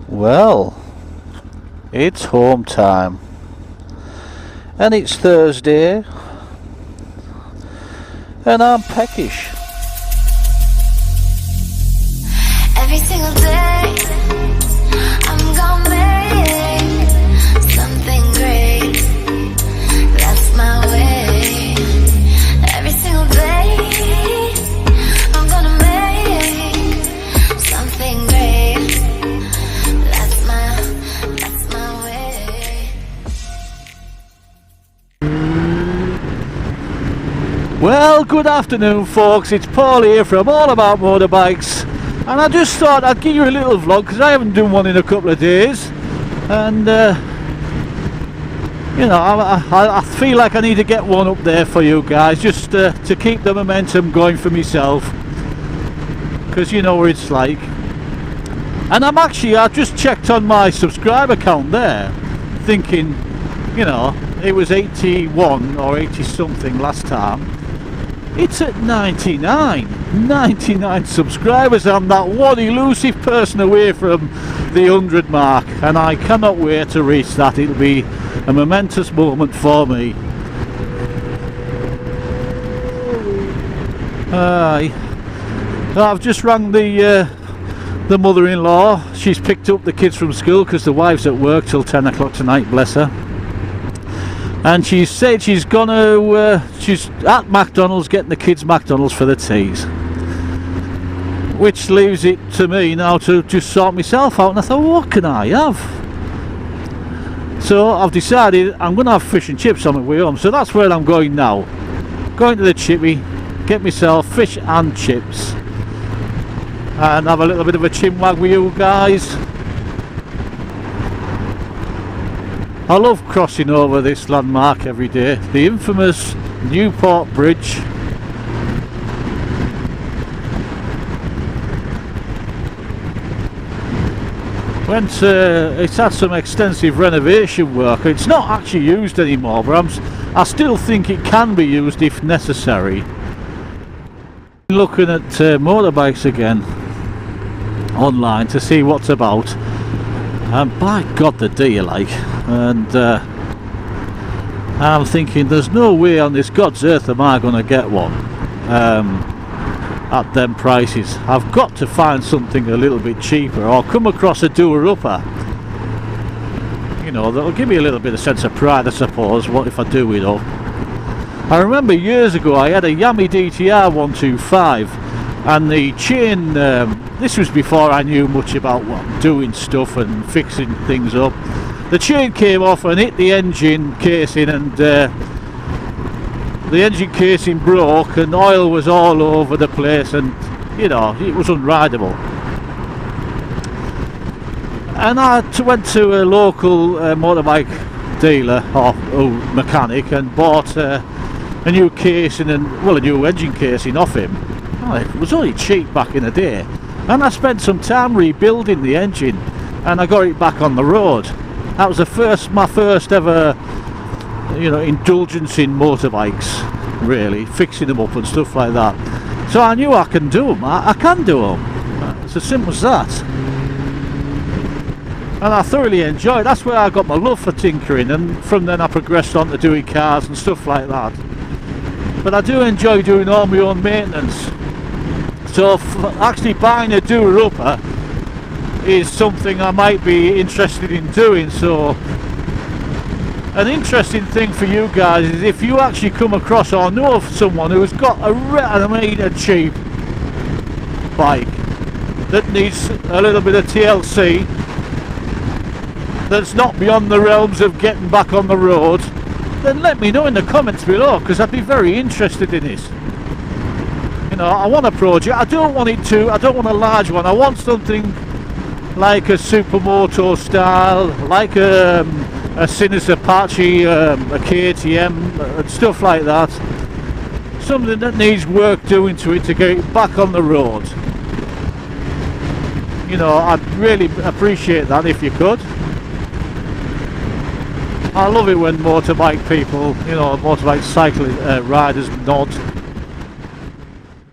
Well, it's home time, and it's Thursday, and I'm peckish. Every single day, I'm gonna make something great. That's my way. Every single day, I'm gonna make something great. That's my way. Well, good afternoon, folks. It's Paul here from All About Motorbikes, and I just thought I'd give you a little vlog because I haven't done one in a couple of days, and you know, I feel like I need to get one up there for you guys, just to keep the momentum going for myself, because you know what it's like. And I've just checked on my subscriber count there, thinking, you know, it was 81 or 80 something last time. It's at 99 subscribers. I'm that one elusive person away from the 100 mark, and I cannot wait to reach that. It'll be a momentous moment for me. I've just rang the mother-in-law. She's picked up the kids from school because the wife's at work till 10 o'clock tonight, bless her. And she said she's she's at McDonald's getting the kids McDonald's for the teas, which leaves it to me now to just sort myself out. And I thought, well, what can I have? So I've decided I'm going to have fish and chips on my way home, so that's where I'm going now. Going to the chippy, get myself fish and chips, and have a little bit of a chinwag with you guys. I love crossing over this landmark every day, the infamous Newport Bridge. It's had some extensive renovation work. It's not actually used anymore, but I still think it can be used if necessary. Looking at motorbikes again online to see what's about, and by God, the dear, like. And I'm thinking, there's no way on this God's earth am I going to get one at them prices. I've got to find something a little bit cheaper, or come across a doer-upper, you know, that'll give me a little bit of sense of pride, I suppose. What if I do it up? I remember years ago I had a Yami DTR 125, and the chain, this was before I knew much about doing stuff and fixing things up. The chain came off and hit the engine casing, and the engine casing broke, and oil was all over the place, and you know, it was unrideable. And I went to a local motorbike dealer or mechanic and bought a new casing and, well, a new engine casing off him. It was only cheap back in the day, and I spent some time rebuilding the engine, and I got it back on the road. That was my first ever, you know, indulgence in motorbikes, really, fixing them up and stuff like that. So I knew I can do them. I can do them. It's as simple as that. And I thoroughly enjoyed it. That's where I got my love for tinkering, and from then I progressed on to doing cars and stuff like that. But I do enjoy doing all my own maintenance. So actually buying a doer-upper is something I might be interested in doing. So an interesting thing for you guys is if you actually come across or know of someone who's got a cheap bike that needs a little bit of TLC, that's not beyond the realms of getting back on the road, then let me know in the comments below, because I'd be very interested in it. You know, I want a project. I don't want a large one. I want something like a Supermoto style, like a Sinus Apache, a KTM, and stuff like that. Something that needs work doing to it to get it back on the road. You know, I'd really appreciate that if you could. I love it when motorbike people, you know, motorbike cycling riders nod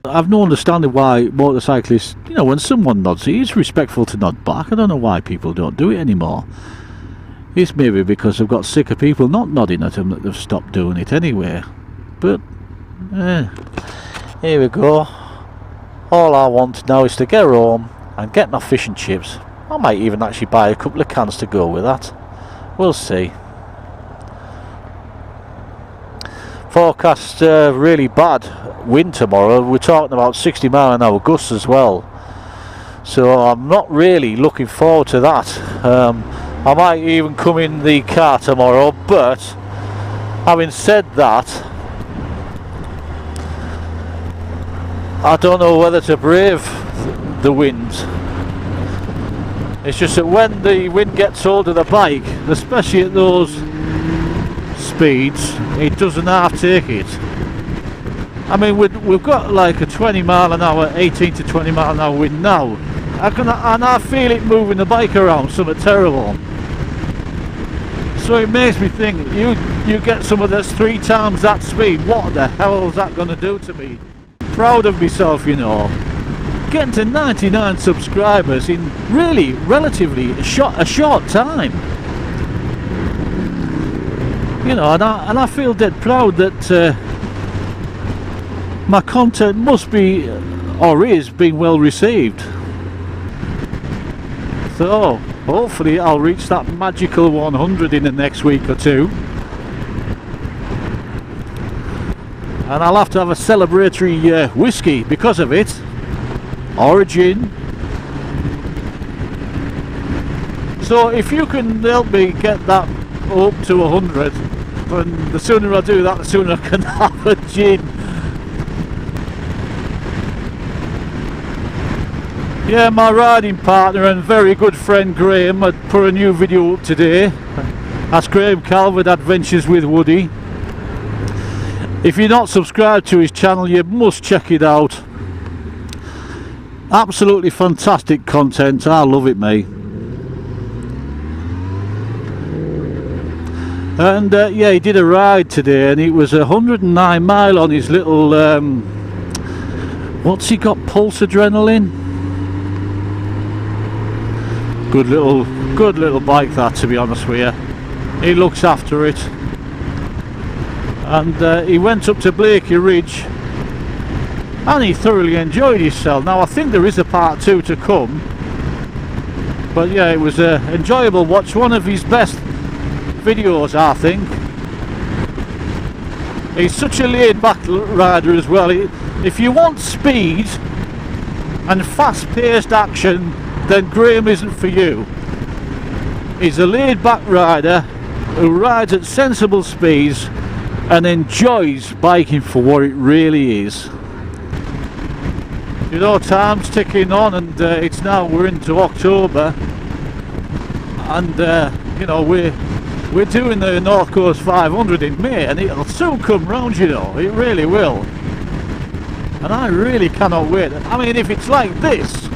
I've no understanding why motorcyclists, you know, when someone nods, it's respectful to nod back. I don't know why people don't do it anymore. It's maybe because they've got sick of people not nodding at them that they've stopped doing it anyway. But, here we go. All I want now is to get home and get my fish and chips. I might even actually buy a couple of cans to go with that. We'll see. Forecast really bad wind tomorrow. We're talking about 60-mile-an-hour gusts as well. So I'm not really looking forward to that. I might even come in the car tomorrow, but having said that, I don't know whether to brave the wind. It's just that when the wind gets hold of the bike, especially at those speeds, it doesn't half take it. I mean, we've got like a 20-mile-an-hour, 18 to 20-mile-an-hour wind now, and I feel it moving the bike around, something terrible. So it makes me think, you get something that's 3 times that speed, what the hell is that going to do to me? Proud of myself, you know. Getting to 99 subscribers in really relatively a short time. You know, and I feel dead proud that my content must be, or is, being well received. So hopefully I'll reach that magical 100 in the next week or two. And I'll have to have a celebratory whiskey because of it. Or a gin. So if you can help me get that up to 100, then the sooner I do that, the sooner I can have a gin. Yeah, my riding partner and very good friend Graham had put a new video up today. That's Graham Calvert Adventures with Woody. If you're not subscribed to his channel, you must check it out. Absolutely fantastic content. I love it, mate. And yeah, he did a ride today, and it was 109 mile on his little what's he got, pulse adrenaline? Good little bike that, to be honest with you. He looks after it. And he went up to Blakey Ridge and he thoroughly enjoyed himself. Now I think there is a part 2 to come, but yeah, it was an enjoyable watch, one of his best videos I think. He's such a laid back rider as well. If you want speed and fast paced action, then Graham isn't for you. He's a laid back rider who rides at sensible speeds and enjoys biking for what it really is. You know, time's ticking on, and we're into October, and you know, we're doing the North Coast 500 in May, and it'll soon come round, you know, it really will. And I really cannot wait. I mean, if it's like this,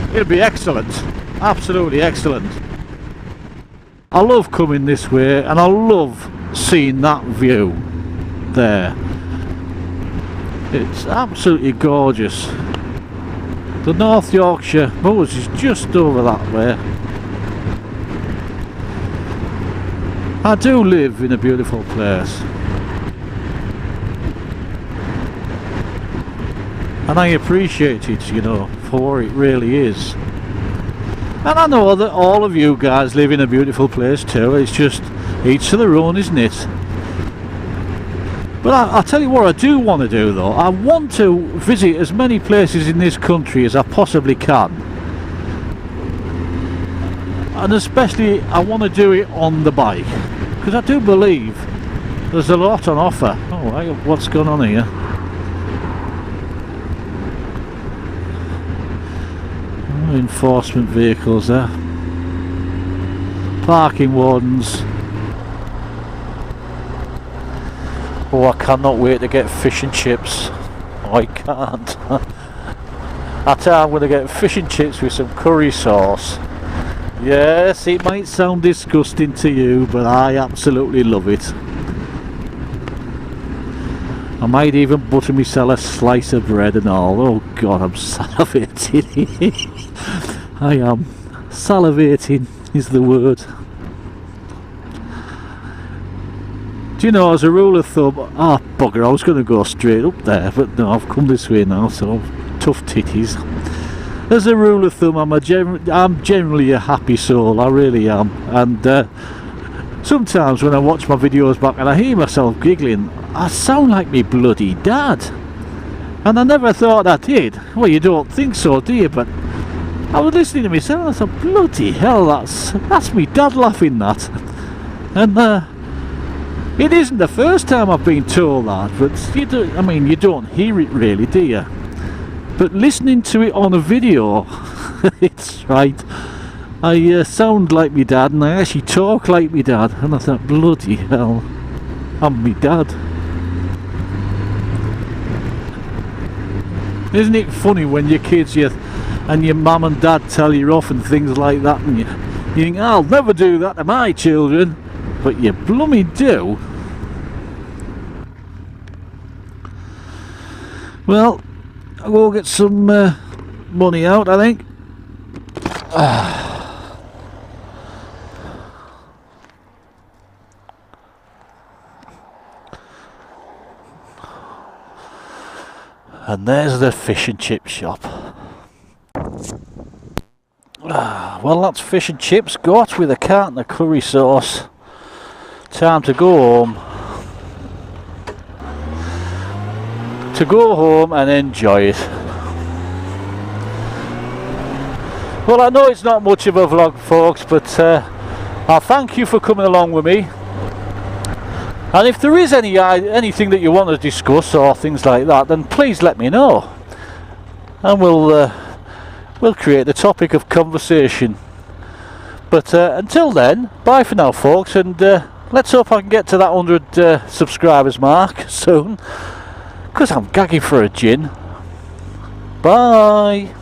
it'll be excellent, absolutely excellent. I love coming this way, and I love seeing that view there. It's absolutely gorgeous. The North Yorkshire Moors is just over that way. I do live in a beautiful place, and I appreciate it, you know, for what it really is. And I know that all of you guys live in a beautiful place too. It's just each to their own, isn't it? But I'll tell you what I do want to do though. I want to visit as many places in this country as I possibly can. And especially I want to do it on the bike, because I do believe there's a lot on offer. Oh, right, what's going on here? Oh, enforcement vehicles there. Parking wardens. Oh, I cannot wait to get fish and chips. Oh, I can't. I tell you, I'm going to get fish and chips with some curry sauce. Yes, it might sound disgusting to you, but I absolutely love it. I might even butter myself a slice of bread and all. Oh God, I'm salivating. I am. Salivating is the word. Do you know, as a rule of thumb, bugger, I was going to go straight up there, but no, I've come this way now, so tough titties. As a rule of thumb, I'm generally a happy soul, I really am, and sometimes when I watch my videos back and I hear myself giggling, I sound like me bloody dad, and I never thought I did. Well, you don't think so, do you? But I was listening to myself and I thought, bloody hell, that's me dad laughing that. And it isn't the first time I've been told that, but you don't hear it really, do you? But listening to it on a video, it's right. I sound like me dad, and I actually talk like me dad, and I thought, bloody hell, I'm me dad. Isn't it funny when your kids, and your mum and dad tell you off and things like that, and you think, I'll never do that to my children, but you blooming do. Well, I'll go get some money out, I think. And there's the fish and chip shop. Well, that's fish and chips got with a carton of curry sauce. Time to go home. To go home and enjoy it. Well, I know it's not much of a vlog, folks, but I thank you for coming along with me. And if there is anything that you want to discuss or things like that, then please let me know, and we'll create a topic of conversation. But until then, bye for now, folks, and let's hope I can get to that 100 subscribers mark soon, because I'm gagging for a gin. Bye.